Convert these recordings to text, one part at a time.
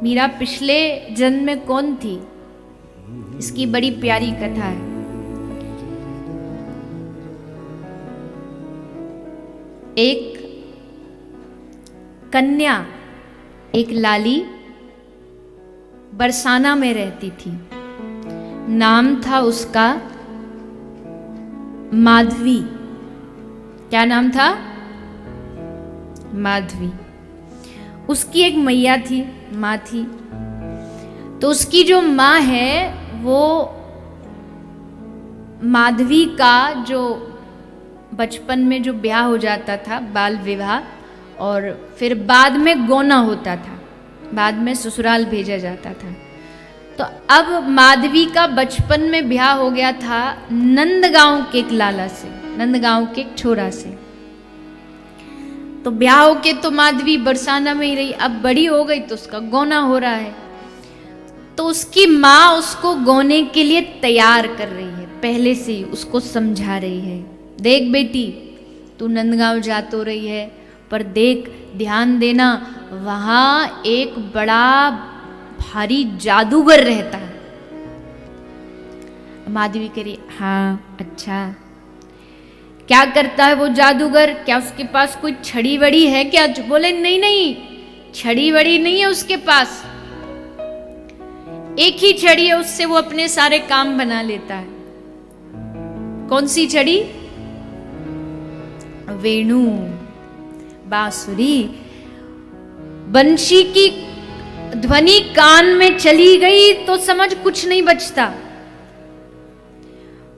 मीरा पिछले जन्म में कौन थी, इसकी बड़ी प्यारी कथा है। एक कन्या, एक लाली बरसाना में रहती थी। नाम था उसका माधवी। क्या नाम था? माधवी। उसकी एक मैया थी, माँ थी। तो उसकी जो माँ है वो माधवी का जो बचपन में जो ब्याह हो जाता था, बाल विवाह, और फिर बाद में गौना होता था, बाद में ससुराल भेजा जाता था। तो अब माधवी का बचपन में ब्याह हो गया था नंदगांव के एक लाला से, नंदगांव के एक छोरा से। तो ब्याह हो के तो माधवी बरसाना में ही रही। अब बड़ी हो गई तो उसका गौना हो रहा है। तो उसकी माँ उसको गौने के लिए तैयार कर रही है, पहले से ही उसको समझा रही है, देख बेटी तू नंदगांव जा तो रही है, पर देख ध्यान देना वहां एक बड़ा भारी जादूगर रहता है। माधवी कह रही हाँ अच्छा, क्या करता है वो जादूगर? क्या उसके पास कोई छड़ी वड़ी है क्या? बोले नहीं नहीं, छड़ी वड़ी नहीं है उसके पास, एक ही छड़ी है, उससे वो अपने सारे काम बना लेता है। कौन सी छड़ी? वेणु, बांसुरी। बंशी की ध्वनि कान में चली गई तो समझ कुछ नहीं बचता,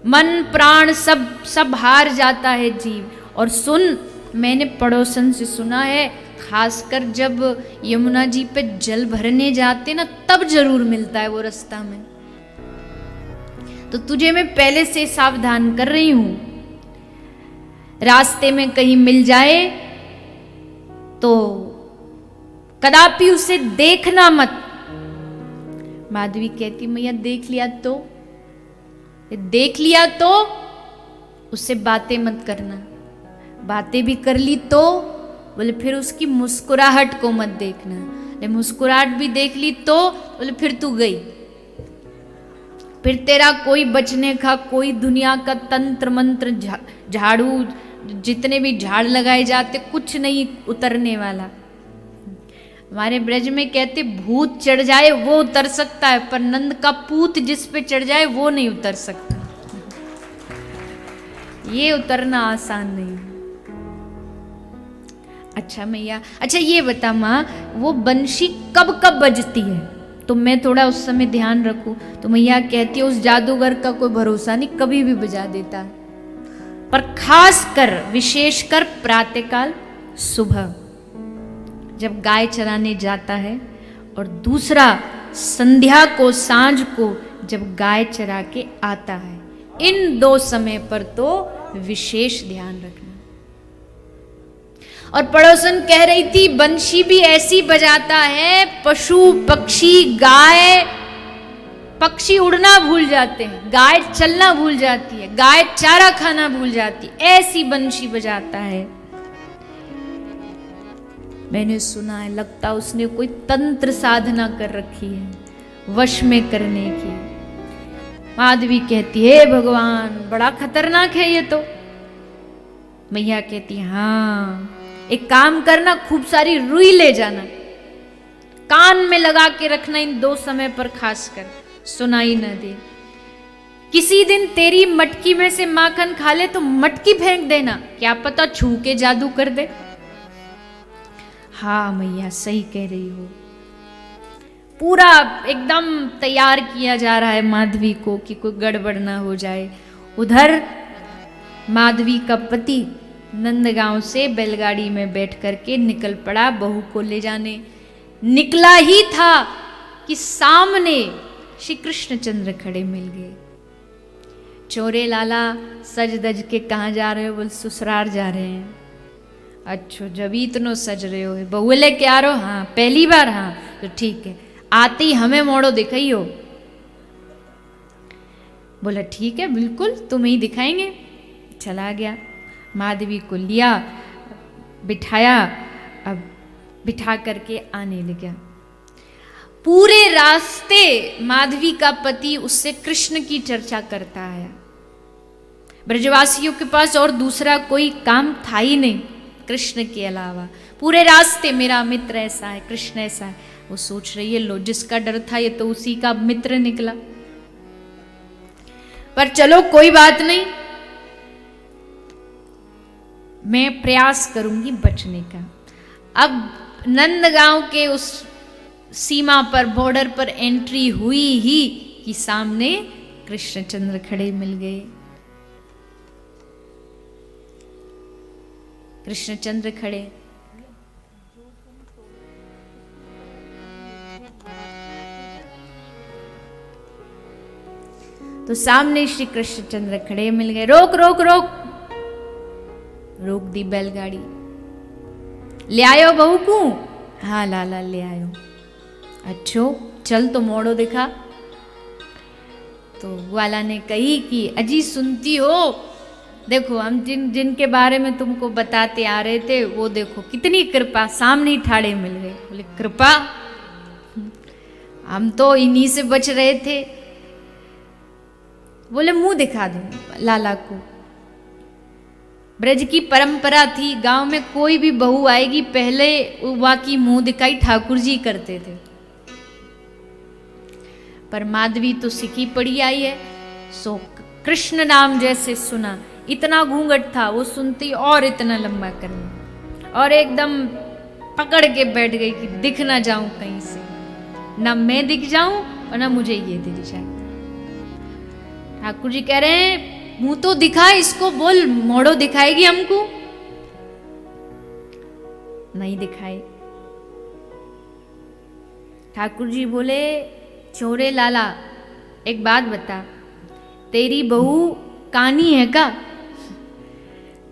मन प्राण सब हार जाता है जीव। और सुन, मैंने पड़ोसन से सुना है, खासकर जब यमुना जी पे जल भरने जाते ना तब जरूर मिलता है वो रास्ता में। तो तुझे मैं पहले से सावधान कर रही हूं, रास्ते में कहीं मिल जाए तो कदापि उसे देखना मत। माधवी कहती मैया देख लिया तो, देख लिया तो उससे बातें मत करना, बातें भी कर ली तो बोले फिर उसकी मुस्कुराहट को मत देखना, मुस्कुराहट भी देख ली तो बोले फिर तू गई, फिर तेरा कोई बचने का, कोई दुनिया का तंत्र मंत्र झाड़ू, जितने भी झाड़ लगाए जाते कुछ नहीं उतरने वाला। हमारे ब्रज में कहते भूत चढ़ जाए वो उतर सकता है, पर नंद का पूत जिस पे चढ़ जाए वो नहीं उतर सकता। ये उतरना आसान नहीं। अच्छा मैया, अच्छा ये बता माँ, वो बंशी कब कब बजती है तो मैं थोड़ा उस समय ध्यान रखूं? तो मैया कहती है उस जादूगर का कोई भरोसा नहीं, कभी भी बजा देता है, पर खास कर विशेषकर प्रातःकाल सुबह जब गाय चराने जाता है, और दूसरा संध्या को, सांझ को जब गाय चरा के आता है। इन दो समय पर तो विशेष ध्यान रखना। और पड़ोसन कह रही थी बंशी भी ऐसी बजाता है, पशु पक्षी गाय, पक्षी उड़ना भूल जाते हैं, गाय चलना भूल जाती है, गाय चारा खाना भूल जाती है, ऐसी बंशी बजाता है। मैंने सुना है, लगता उसने कोई तंत्र साधना कर रखी है वश में करने की। माधवी कहती है भगवान बड़ा खतरनाक है ये तो। मैया कहती हाँ, एक काम करना, खूब सारी रुई ले जाना, कान में लगा के रखना इन दो समय पर, खासकर सुनाई न दे। किसी दिन तेरी मटकी में से माखन खा ले तो मटकी फेंक देना, क्या पता छू के जादू कर दे। हाँ मैया सही कह रही हो। पूरा एकदम तैयार किया जा रहा है माधवी को कि कोई गड़बड़ ना हो जाए। उधर माधवी का पति नंदगांव से बैलगाड़ी में बैठ करके निकल पड़ा बहू को ले जाने। निकला ही था कि सामने श्री कृष्णचंद्र खड़े मिल गए। चोरे लाला सज दज के कहाँ जा रहे हो? बोल ससुराल जा रहे हैं। अच्छा जब इतनो सज रहे हो, बहू लेके आ रहे हो? हाँ पहली बार। हाँ तो ठीक है, आते ही हमें मोड़ो दिखाई हो। बोला ठीक है बिल्कुल तुम्हें ही दिखाएंगे। चला गया, माधवी को लिया, बिठाया, अब बिठा करके आने लगा। पूरे रास्ते माधवी का पति उससे कृष्ण की चर्चा करता है। ब्रजवासियों के पास और दूसरा कोई काम था ही नहीं कृष्ण के अलावा। पूरे रास्ते मेरा मित्र ऐसा है, कृष्ण ऐसा है। वो सोच रही है लो जिसका डर था ये तो उसी का मित्र निकला। पर चलो कोई बात नहीं, मैं प्रयास करूंगी बचने का। अब नंदगांव के उस सीमा पर, बॉर्डर पर एंट्री हुई ही कि सामने कृष्णचंद्र खड़े मिल गए। कृष्णचंद्र खड़े, तो सामने श्री कृष्णचंद्र खड़े मिल गए। रोक रोक रोक, रोक दी बैलगाड़ी। ले आयो बहू को? हाँ लाला ले आयो। अच्छो चल तो मोड़ो दिखा। तो ग्वाला ने कही कि अजी सुनती हो, देखो हम जिनके बारे में तुमको बताते आ रहे थे वो देखो कितनी कृपा, सामने ही ठाड़े मिल गए। बोले कृपा? हम तो इन्हीं से बच रहे थे। बोले मुंह दिखा दो लाला को। ब्रज की परंपरा थी, गांव में कोई भी बहू आएगी पहले वाकी मुंह दिखाई ठाकुर जी करते थे। पर माधवी तो सिखी पड़ी आई है, सो कृष्ण नाम जैसे सुना, इतना घूंघट था वो सुनती और इतना लंबा करना, और एकदम पकड़ के बैठ गई कि दिख ना जाऊं कहीं से, ना मैं दिख जाऊं और ना मुझे ये दिख जाए। ठाकुर जी कह रहे हैं मुंह तो दिखा, इसको बोल मोड़ो दिखाएगी हमको। नहीं दिखाई। ठाकुर जी बोले चोरे लाला एक बात बता, तेरी बहू कानी है का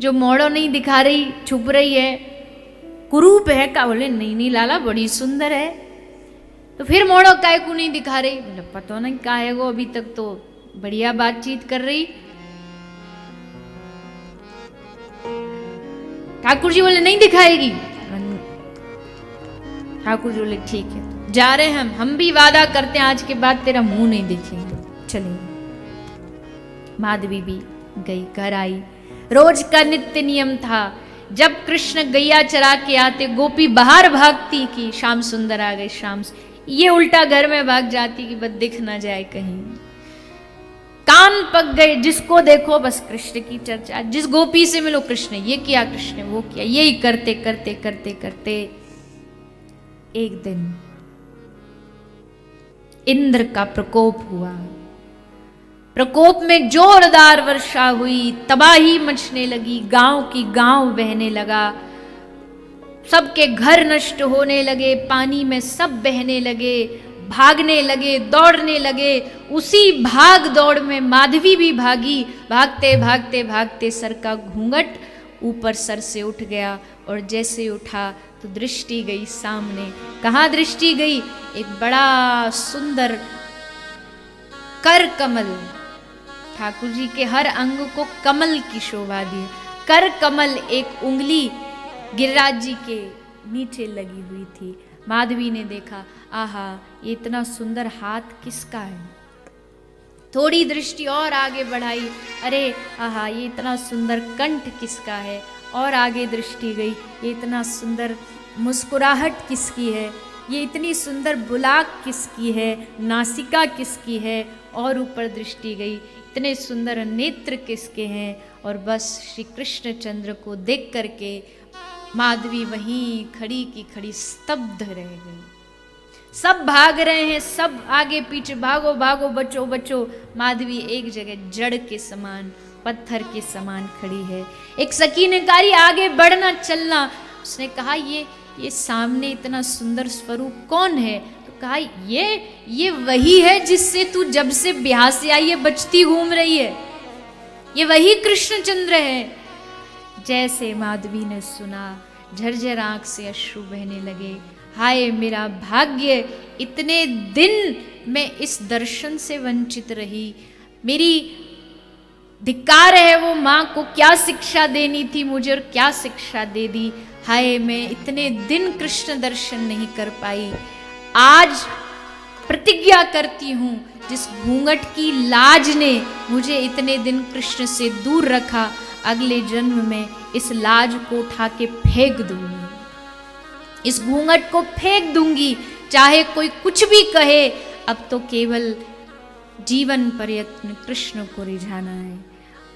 जो मोड़ो नहीं दिखा रही, छुप रही है? कुरूप है का? बोले नहीं नहीं लाला बड़ी सुंदर है। तो फिर मोड़ो काय को नहीं दिखा रही? बोले पता नहीं का है वो, अभी तक तो बढ़िया बातचीत कर रही। ठाकुर जी बोले नहीं दिखाएगी। ठाकुर जी बोले ठीक है जा रहे हैं हम भी वादा करते हैं आज के बाद तेरा मुंह नहीं देखेंगे, चलिए। माधवी भी गई, घर आई। रोज का नित्य नियम था, जब कृष्ण गैया चरा के आते गोपी बाहर भागती कि श्याम सुंदर आ गए, श्याम, ये उल्टा घर में भाग जाती कि बस दिख ना जाए कहीं। कान पक गए, जिसको देखो बस कृष्ण की चर्चा, जिस गोपी से मिलो कृष्ण ये किया, कृष्ण वो किया, यही करते करते करते करते एक दिन इंद्र का प्रकोप हुआ। प्रकोप में जोरदार वर्षा हुई, तबाही मचने लगी, गांव की गांव बहने लगा, सबके घर नष्ट होने लगे, पानी में सब बहने लगे, भागने लगे, दौड़ने लगे। उसी भाग दौड़ में माधवी भी भागी। भागते भागते भागते सर का घूंघट ऊपर सर से उठ गया, और जैसे उठा तो दृष्टि गई सामने। कहाँ दृष्टि गई? एक बड़ा सुंदर कर कमल। ठाकुर जी के हर अंग को कमल की शोभा दी। कर कमल एक उंगली गिरिराज जी के नीचे लगी हुई थी। माधवी ने देखा, आहा ये इतना सुंदर हाथ किसका है? थोड़ी दृष्टि और आगे बढ़ाई, अरे आहा ये इतना सुंदर कंठ किसका है? और आगे दृष्टि गई, ये इतना सुंदर मुस्कुराहट किसकी है? ये इतनी सुंदर बुलाक किसकी है? नासिका किसकी है? और ऊपर दृष्टि गई, इतने सुंदर नेत्र किसके हैं? और बस श्री कृष्णचंद्र को देख करके माधवी वहीं खड़ी की खड़ी स्तब्ध रह गई। सब भाग रहे हैं, सब आगे पीछे, भागो भागो बचो बचो। माधवी एक जगह जड़ के समान, पत्थर के समान खड़ी है। एक सखी ने कहा आगे बढ़ना चलना। उसने कहा ये सामने इतना सुंदर स्वरूप कौन है? तो कहा ये वही है जिससे तू जब से ब्याह से आई है बचती घूम रही है, ये वही कृष्णचंद्र है। जैसे माधवी ने सुना, झरझर आंख से अश्रु बहने लगे। हाय मेरा भाग्य, इतने दिन मैं इस दर्शन से वंचित रही, मेरी धिक्कार है वो माँ को, क्या शिक्षा देनी थी मुझे और क्या शिक्षा दे दी। हाय मैं इतने दिन कृष्ण दर्शन नहीं कर पाई, आज प्रतिज्ञा करती हूँ, जिस घूंघट की लाज ने मुझे इतने दिन कृष्ण से दूर रखा, अगले जन्म में इस लाज को उठा के फेंक दूंगी, इस घूंघट को फेंक दूंगी, चाहे कोई कुछ भी कहे। अब तो केवल जीवन पर्यंत कृष्ण को रिझाना है।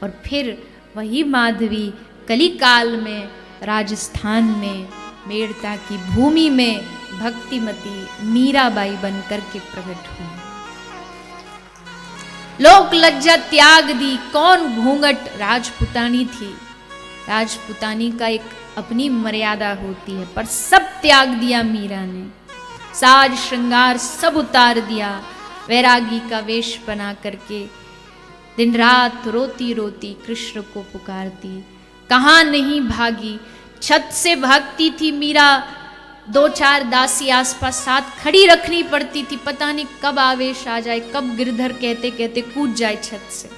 और फिर वही माधवी कलिकाल में राजस्थान में मेड़ता की भूमि में भक्तिमती मीराबाई बनकर के प्रकट हुई। लोक लज्जा त्याग दी, कौन घूंघट, राजपुतानी थी। राजपुतानी का एक अपनी मर्यादा होती है, पर सब त्याग दिया मीरा ने, साज श्रृंगार सब उतार दिया, वैरागी का वेश बना करके दिन रात रोती रोती कृष्ण को पुकारती, कहाँ नहीं भागी। छत से भागती थी मीरा, 2-4 दासी आसपास साथ खड़ी रखनी पड़ती थी, पता नहीं कब आवेश आ जाए, कब गिरधर कहते कहते कूद जाए छत से।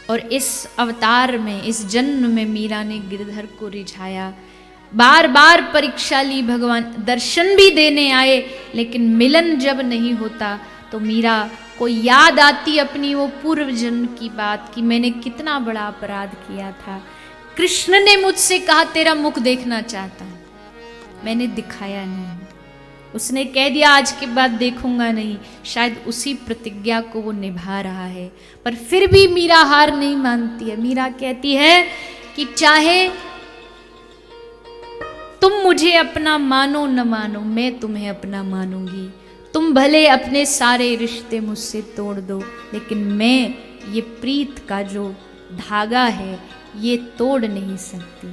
और इस अवतार में, इस जन्म में मीरा ने गिरधर को रिझाया, बार बार परीक्षा ली, भगवान दर्शन भी देने आए, लेकिन मिलन जब नहीं होता तो मीरा को याद आती अपनी वो पूर्व जन्म की बात कि मैंने कितना बड़ा अपराध किया था। कृष्ण ने मुझसे कहा तेरा मुख देखना चाहता हूं, मैंने दिखाया नहीं। उसने कह दिया आज के बाद देखूंगा नहीं, शायद उसी प्रतिज्ञा को वो निभा रहा है। पर फिर भी मीरा हार नहीं मानती है। मीरा कहती है कि चाहे तुम मुझे अपना मानो न मानो, मैं तुम्हें अपना मानूंगी। तुम भले अपने सारे रिश्ते मुझसे तोड़ दो, लेकिन मैं ये प्रीत का जो धागा है ये तोड़ नहीं सकती।